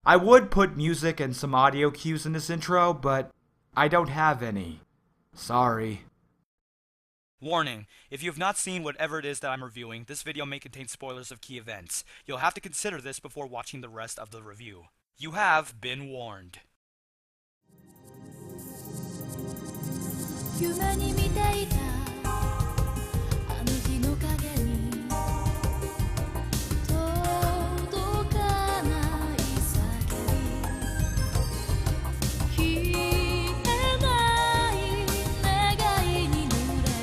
I would put music and some audio cues in this intro, but I don't have any. Sorry. Warning, if you have not seen whatever it is that I'm reviewing, this video may contain spoilers of key events. You'll have to consider this before watching the rest of the review. You have been warned. 夢に見ていたあの日の影に届かない叫び消えない願いに濡れる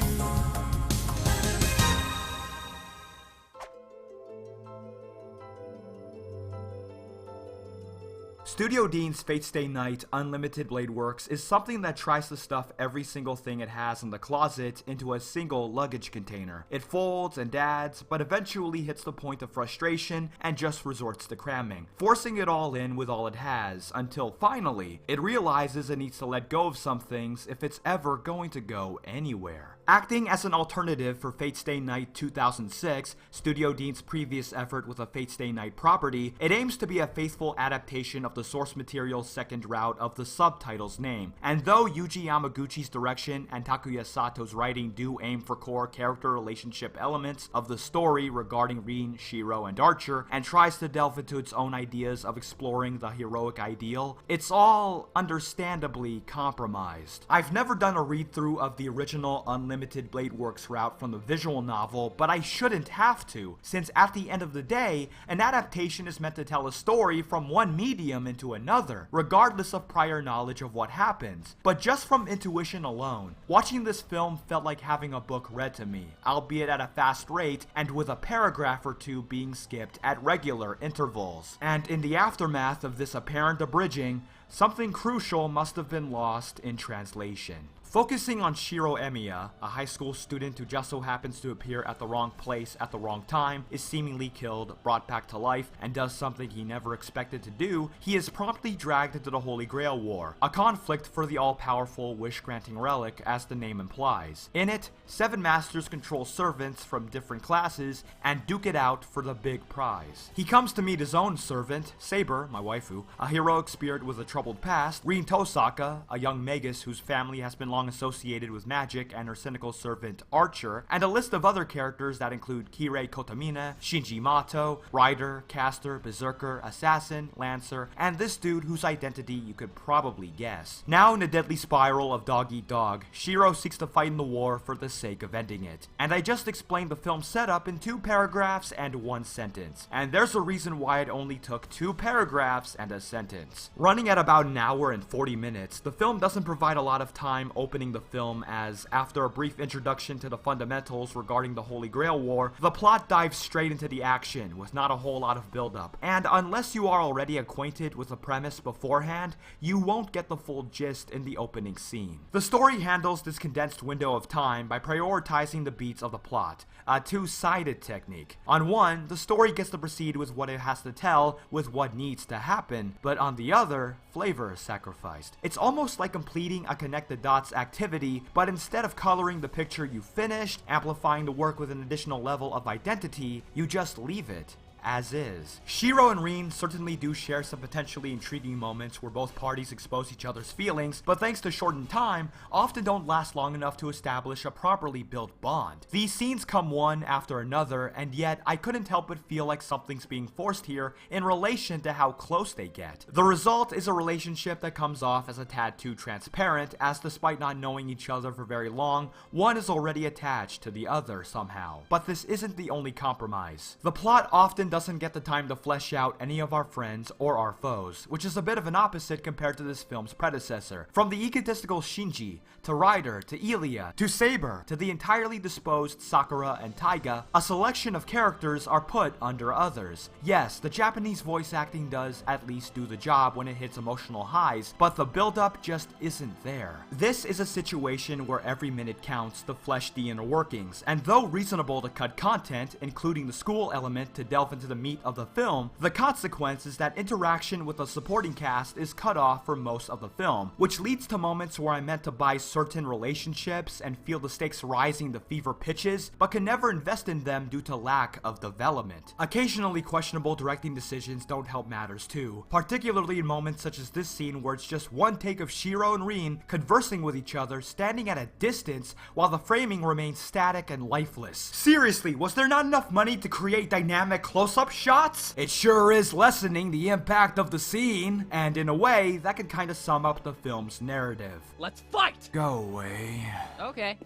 Studio Deen's Fate Stay Night Unlimited Blade Works is something that tries to stuff every single thing it has in the closet into a single luggage container. It folds and adds, but eventually hits the point of frustration and just resorts to cramming, forcing it all in with all it has, until finally, it realizes it needs to let go of some things if it's ever going to go anywhere. Acting as an alternative for Fate Stay Night 2006, Studio Deen's previous effort with a Fate Stay Night property, it aims to be a faithful adaptation of the source material's second route of the subtitle's name. And though Yuji Yamaguchi's direction and Takuya Sato's writing do aim for core character relationship elements of the story regarding Rin, Shiro, and Archer, and tries to delve into its own ideas of exploring the heroic ideal, it's all understandably compromised. I've never done a read-through of the original Unlimited Blade Works route from the visual novel, but I shouldn't have to, since at the end of the day, an adaptation is meant to tell a story from one medium into another, regardless of prior knowledge of what happens. But just from intuition alone, watching this film felt like having a book read to me, albeit at a fast rate and with a paragraph or two being skipped at regular intervals. And in the aftermath of this apparent abridging, something crucial must have been lost in translation. Focusing on Shiro Emiya, a high school student who just so happens to appear at the wrong place at the wrong time, is seemingly killed, brought back to life, and does something he never expected to do, he is promptly dragged into the Holy Grail War, a conflict for the all-powerful wish-granting relic as the name implies. In it, 7 masters control servants from different classes and duke it out for the big prize. He comes to meet his own servant, Saber, my waifu, a heroic spirit with a troubled past, Rin Tosaka, a young magus whose family has been long associated with magic, and her cynical servant Archer, and a list of other characters that include Kirei Kotomine, Shinji Mato, Rider, Caster, Berserker, Assassin, Lancer, and this dude whose identity you could probably guess. Now in a deadly spiral of dog-eat-dog, Shiro seeks to fight in the war for the sake of ending it. And I just explained the film's setup in 2 paragraphs and 1 sentence. And there's a reason why it only took 2 paragraphs and a sentence. Running at about an hour and 40 minutes, the film doesn't provide a lot of time opening the film, as after a brief introduction to the fundamentals regarding the Holy Grail War, the plot dives straight into the action with not a whole lot of build-up. And unless you are already acquainted with the premise beforehand, you won't get the full gist in the opening scene. The story handles this condensed window of time by prioritizing the beats of the plot, a 2-sided technique. On one, the story gets to proceed with what it has to tell with what needs to happen, but on the other, flavor is sacrificed. It's almost like completing a connect-the-dots activity, but instead of coloring the picture you finished, amplifying the work with an additional level of identity, you just leave it as is. Shiro and Rin certainly do share some potentially intriguing moments where both parties expose each other's feelings, but thanks to shortened time, often don't last long enough to establish a properly built bond. These scenes come one after another, and yet I couldn't help but feel like something's being forced here in relation to how close they get. The result is a relationship that comes off as a tad too transparent, as despite not knowing each other for very long, one is already attached to the other somehow. But this isn't the only compromise. The plot often doesn't get the time to flesh out any of our friends or our foes, which is a bit of an opposite compared to this film's predecessor. From the egotistical Shinji, to Rider, to Ilya, to Saber, to the entirely disposed Sakura and Taiga, a selection of characters are put under others. Yes, the Japanese voice acting does at least do the job when it hits emotional highs, but the build-up just isn't there. This is a situation where every minute counts to flesh the inner workings, and though reasonable to cut content, including the school element to delve into the meat of the film, the consequence is that interaction with the supporting cast is cut off for most of the film, which leads to moments where I'm meant to buy certain relationships and feel the stakes rising to fever pitches, but can never invest in them due to lack of development. Occasionally, questionable directing decisions don't help matters too, particularly in moments such as this scene where it's just one take of Shiro and Rin conversing with each other, standing at a distance, while the framing remains static and lifeless. Seriously, was there not enough money to create dynamic close-up shots? It sure is lessening the impact of the scene, and in a way, that can kinda sum up the film's narrative. Let's fight! Go away. Okay.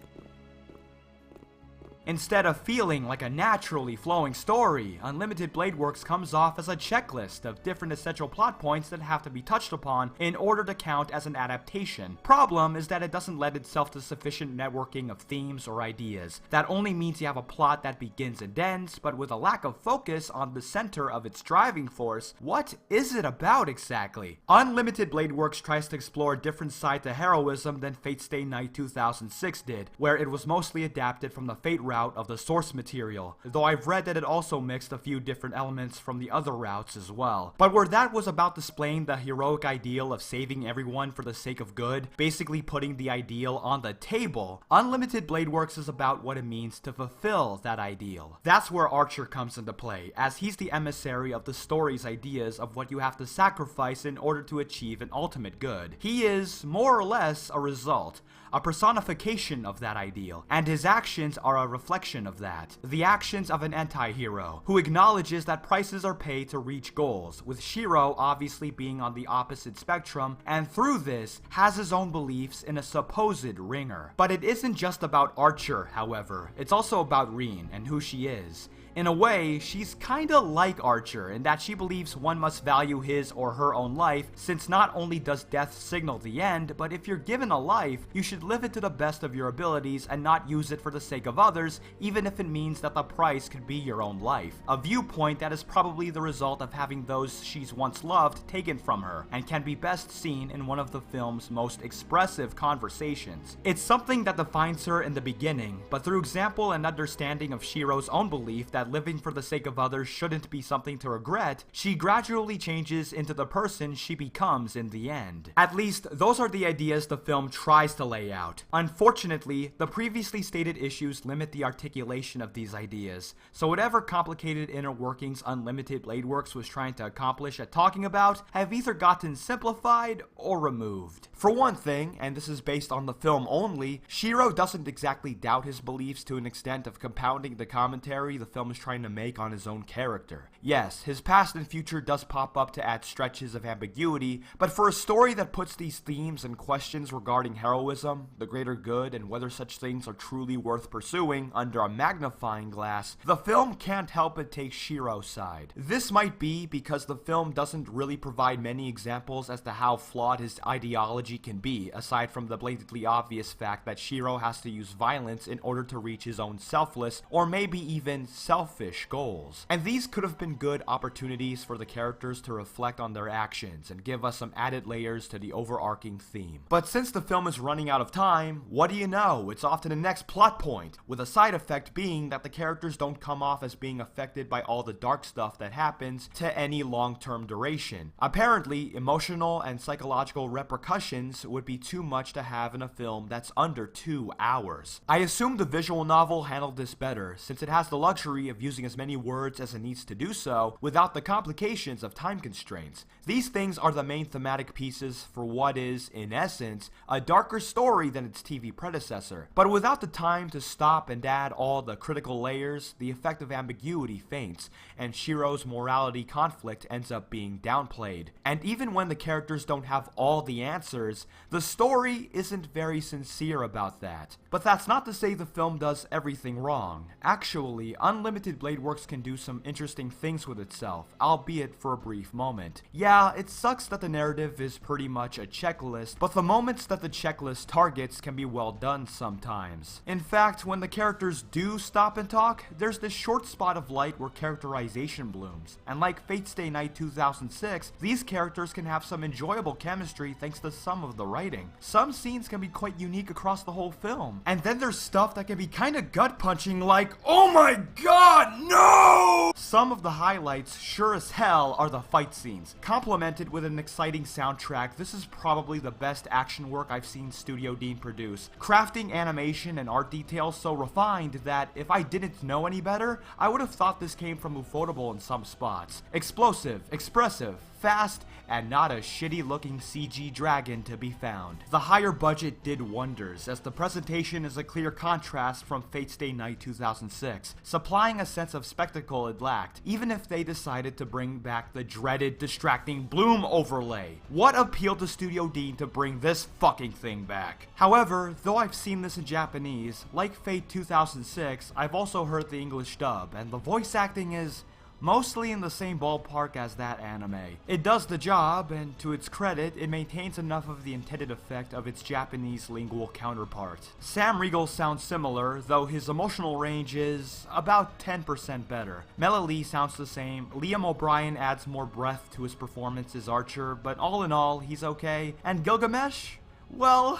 Instead of feeling like a naturally flowing story, Unlimited Blade Works comes off as a checklist of different essential plot points that have to be touched upon in order to count as an adaptation. Problem is that it doesn't lend itself to sufficient networking of themes or ideas. That only means you have a plot that begins and ends, but with a lack of focus on the center of its driving force. What is it about exactly? Unlimited Blade Works tries to explore a different side to heroism than Fate Stay Night 2006 did, where it was mostly adapted from the Fate route of the source material, though I've read that it also mixed a few different elements from the other routes as well. But where that was about displaying the heroic ideal of saving everyone for the sake of good, basically putting the ideal on the table, Unlimited Blade Works is about what it means to fulfill that ideal. That's where Archer comes into play, as he's the emissary of the story's ideas of what you have to sacrifice in order to achieve an ultimate good. He is, more or less, a result, a personification of that ideal, and his actions are a reflection of that. The actions of an anti-hero, who acknowledges that prices are paid to reach goals, with Shiro obviously being on the opposite spectrum, and through this, has his own beliefs in a supposed ringer. But it isn't just about Archer, however, it's also about Rin and who she is. In a way, she's kinda like Archer in that she believes one must value his or her own life, since not only does death signal the end, but if you're given a life, you should live it to the best of your abilities and not use it for the sake of others, even if it means that the price could be your own life. A viewpoint that is probably the result of having those she's once loved taken from her, and can be best seen in one of the film's most expressive conversations. It's something that defines her in the beginning, but through example and understanding of Shiro's own belief that living for the sake of others shouldn't be something to regret, she gradually changes into the person she becomes in the end. At least, those are the ideas the film tries to lay out. Unfortunately, the previously stated issues limit the articulation of these ideas, so whatever complicated inner workings Unlimited Blade Works was trying to accomplish at talking about have either gotten simplified or removed. For one thing, and this is based on the film only, Shiro doesn't exactly doubt his beliefs to an extent of compounding the commentary the film is trying to make on his own character. Yes, his past and future does pop up to add stretches of ambiguity, but for a story that puts these themes and questions regarding heroism, the greater good, and whether such things are truly worth pursuing under a magnifying glass, the film can't help but take Shiro's side. This might be because the film doesn't really provide many examples as to how flawed his ideology can be, aside from the blatantly obvious fact that Shiro has to use violence in order to reach his own selfless, or maybe even selfish goals. And these could have been good opportunities for the characters to reflect on their actions and give us some added layers to the overarching theme. But since the film is running out of time, what do you know? It's off to the next plot point, with a side effect being that the characters don't come off as being affected by all the dark stuff that happens to any long-term duration. Apparently, emotional and psychological repercussions would be too much to have in a film that's under 2 hours. I assume the visual novel handled this better, since it has the luxury of using as many words as it needs to do so without the complications of time constraints. These things are the main thematic pieces for what is, in essence, a darker story than its TV predecessor. But without the time to stop and add all the critical layers, the effect of ambiguity faints, and Shiro's morality conflict ends up being downplayed. And even when the characters don't have all the answers, the story isn't very sincere about that. But that's not to say the film does everything wrong. Actually, Unlimited Blade Works can do some interesting things with itself, albeit for a brief moment. Yeah, it sucks that the narrative is pretty much a checklist, but the moments that the checklist targets can be well done sometimes. In fact, when the characters do stop and talk, there's this short spot of light where characterization blooms. And like Fate Stay Night 2006, these characters can have some enjoyable chemistry thanks to some of the writing. Some scenes can be quite unique across the whole film. And then there's stuff that can be kinda gut-punching like, oh my god! God, no! Some of the highlights, sure as hell, are the fight scenes. Complemented with an exciting soundtrack, this is probably the best action work I've seen Studio Deen produce. Crafting animation and art details so refined that if I didn't know any better, I would have thought this came from Ufotable in some spots. Explosive, expressive, fast, and not a shitty looking CG dragon to be found. The higher budget did wonders, as the presentation is a clear contrast from Fate Stay Night 2006, supplying a sense of spectacle it lacked, even if they decided to bring back the dreaded, distracting bloom overlay. What appealed to Studio Deen to bring this fucking thing back? However, though I've seen this in Japanese, like Fate 2006, I've also heard the English dub, and the voice acting is mostly in the same ballpark as that anime. It does the job, and to its credit, it maintains enough of the intended effect of its Japanese lingual counterpart. Sam Riegel sounds similar, though his emotional range is about 10% better. Melanie sounds the same, Liam O'Brien adds more breath to his performance as Archer, but all in all, he's okay. And Gilgamesh? Well,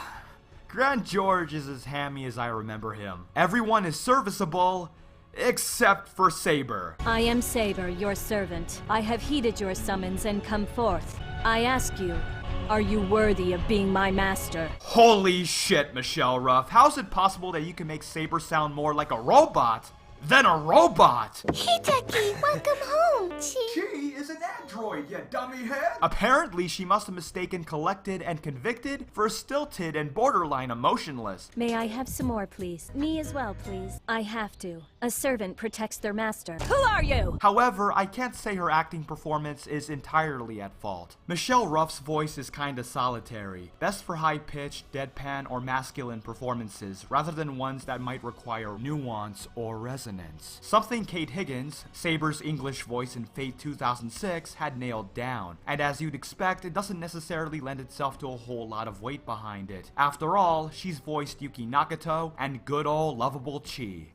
Grand George is as hammy as I remember him. Everyone is serviceable, except for Saber. I am Saber, your servant. I have heeded your summons and come forth. I ask you, are you worthy of being my master? Holy shit, Michelle Ruff. How's it possible that you can make Saber sound more like a robot than a robot? Hideki, welcome home. She is an android, you dummy head. Apparently, she must have mistaken collected and convicted for stilted and borderline emotionless. May I have some more, please? Me as well, please. I have to. A servant protects their master. Who are you? However, I can't say her acting performance is entirely at fault. Michelle Ruff's voice is kinda solitary, best for high-pitched, deadpan, or masculine performances, rather than ones that might require nuance or resonance. Something Kate Higgins, Saber's English voice in Fate 2006, had nailed down, and as you'd expect, it doesn't necessarily lend itself to a whole lot of weight behind it. After all, she's voiced Yuki Nakato and good old lovable Chi.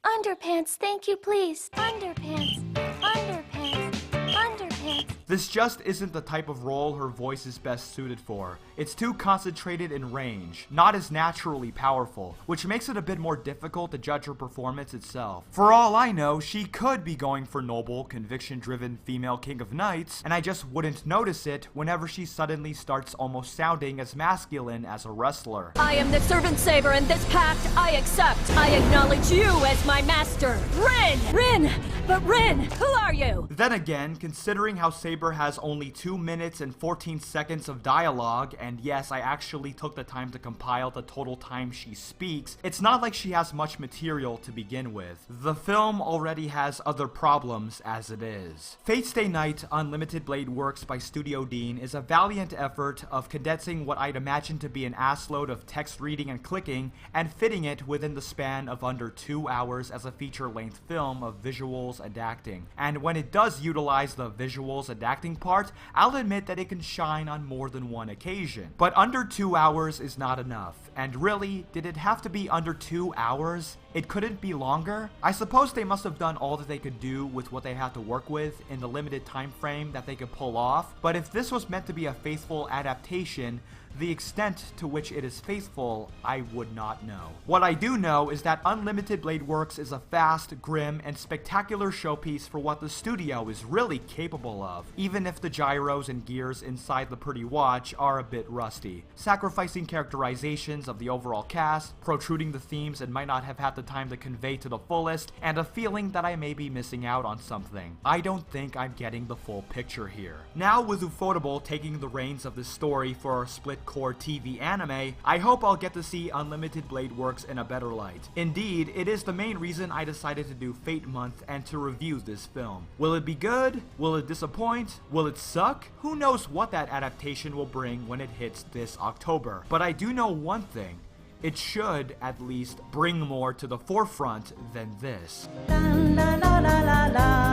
Underpants, thank you, please. Underpants, underpants, underpants. This just isn't the type of role her voice is best suited for. It's too concentrated in range, not as naturally powerful, which makes it a bit more difficult to judge her performance itself. For all I know, she could be going for noble, conviction-driven female king of knights, and I just wouldn't notice it whenever she suddenly starts almost sounding as masculine as a wrestler. I am the servant Saber, and this pact I accept. I acknowledge you as my master. Rin! Rin! But Rin, who are you? Then again, considering how Saber has only 2 minutes and 14 seconds of dialogue, and yes, I actually took the time to compile the total time she speaks, it's not like she has much material to begin with. The film already has other problems as it is. Fate Stay Night Unlimited Blade Works by Studio Deen is a valiant effort of condensing what I'd imagine to be an assload of text reading and clicking and fitting it within the span of under 2 hours as a feature-length film of visuals and acting. And when it does utilize the visuals and acting part, I'll admit that it can shine on more than one occasion. But under 2 hours is not enough. And really, did it have to be under 2 hours? It couldn't be longer? I suppose they must have done all that they could do with what they had to work with in the limited time frame that they could pull off, but if this was meant to be a faithful adaptation, the extent to which it is faithful, I would not know. What I do know is that Unlimited Blade Works is a fast, grim, and spectacular showpiece for what the studio is really capable of, even if the gyros and gears inside the pretty watch are a bit rusty. Sacrificing characterizations of the overall cast, protruding the themes that might not have had the time to convey to the fullest, and a feeling that I may be missing out on something. I don't think I'm getting the full picture here. Now with Ufotable taking the reins of the story for our split core TV anime, I hope I'll get to see Unlimited Blade Works in a better light. Indeed, it is the main reason I decided to do Fate Month and to review this film. Will it be good? Will it disappoint? Will it suck? Who knows what that adaptation will bring when it hits this October. But I do know one thing. It should, at least, bring more to the forefront than this. La la la la la la.